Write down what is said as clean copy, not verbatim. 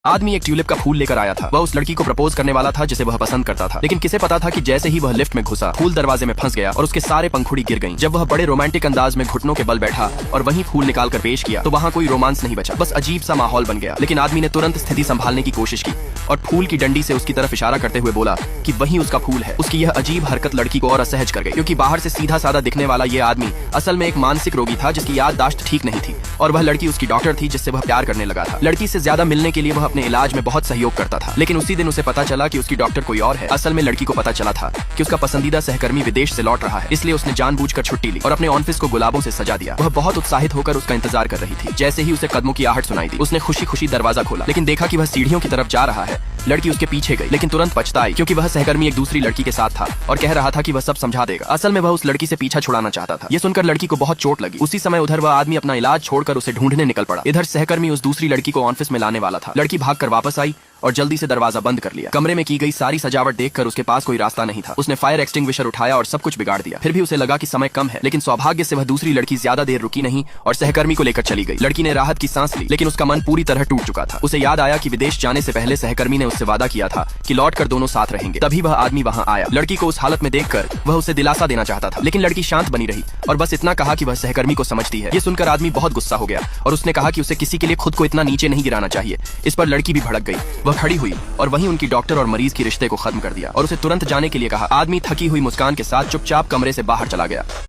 आदमी एक ट्यूलिप का फूल लेकर आया था। वह उस लड़की को प्रपोज करने वाला था जिसे वह पसंद करता था, लेकिन किसे पता था कि जैसे ही वह लिफ्ट में घुसा, फूल दरवाजे में फंस गया और उसके सारे पंखुड़ी गिर गईं। जब वह बड़े रोमांटिक अंदाज में घुटनों के बल बैठा और वहीं फूल निकाल कर पेश किया तो वहाँ कोई रोमांस नहीं बचा, बस अजीब सा माहौल बन गया। लेकिन आदमी ने तुरंत स्थिति संभालने की कोशिश की और फूल की डंडी से उसकी तरफ इशारा करते हुए बोला कि वही उसका फूल है। उसकी यह अजीब हरकत लड़की को और असहज कर गई, क्योंकि बाहर से सीधा साधा दिखने वाला ये आदमी असल में एक मानसिक रोगी था जिसकी याददाश्त ठीक नहीं थी, और वह लड़की उसकी डॉक्टर थी जिससे वह प्यार करने लगा था। लड़की से ज्यादा मिलने के लिए वह अपने इलाज में बहुत सहयोग करता था, लेकिन उसी दिन उसे पता चला कि उसकी डॉक्टर कोई और है। असल में लड़की को पता चला था कि उसका पसंदीदा सहकर्मी विदेश से लौट रहा है, इसलिए उसने जानबूझकर छुट्टी ली और अपने ऑफिस को गुलाबों से सजा दिया। वह बहुत उत्साहित होकर उसका इंतजार कर रही थी। जैसे ही उसे कदमों की आहट सुनाई दी, उसने खुशी खुशी दरवाजा खोला, लेकिन देखा कि वह सीढ़ियों की तरफ जा रहा है। लड़की उसके पीछे गई, लेकिन तुरंत पछताई, क्योंकि वह सहकर्मी एक दूसरी लड़की के साथ था और कह रहा था कि वह सब समझा देगा। असल में वह उस लड़की से पीछा छुड़ाना चाहता था। ये सुनकर लड़की को बहुत चोट लगी। उसी समय उधर वह आदमी अपना इलाज छोड़कर उसे ढूंढने निकल पड़ा। इधर सहकर्मी उस दूसरी लड़की को ऑफिस में लाने वाला था। लड़की भागकर वापस आई और जल्दी से दरवाजा बंद कर लिया। कमरे में की गई सारी सजावट देखकर उसके पास कोई रास्ता नहीं था। उसने फायर एक्सटिंग्विशर उठाया और सब कुछ बिगाड़ दिया। फिर भी उसे लगा कि समय कम है, लेकिन सौभाग्य से वह दूसरी लड़की ज्यादा देर रुकी नहीं और सहकर्मी को लेकर चली गई। लड़की ने राहत की सांस ली, लेकिन उसका मन पूरी तरह टूट चुका था। उसे याद आया कि विदेश जाने से पहले सहकर्मी ने उससे वादा किया था कि लौटकर दोनों साथ रहेंगे। तभी वह आदमी वहाँ आया। लड़की को उस हालत में देखकर वह उसे दिलासा देना चाहता था, लेकिन लड़की शांत बनी रही और बस इतना कहा कि वह सहकर्मी को समझती है। ये सुनकर आदमी बहुत गुस्सा हो गया और उसने कहा कि उसे किसी के लिए खुद को इतना नीचे नहीं गिराना चाहिए। इस पर लड़की भी भड़क गई। वह खड़ी हुई और वहीं उनकी डॉक्टर और मरीज के रिश्ते को खत्म कर दिया और उसे तुरंत जाने के लिए कहा। आदमी थकी हुई मुस्कान के साथ चुपचाप कमरे से बाहर चला गया।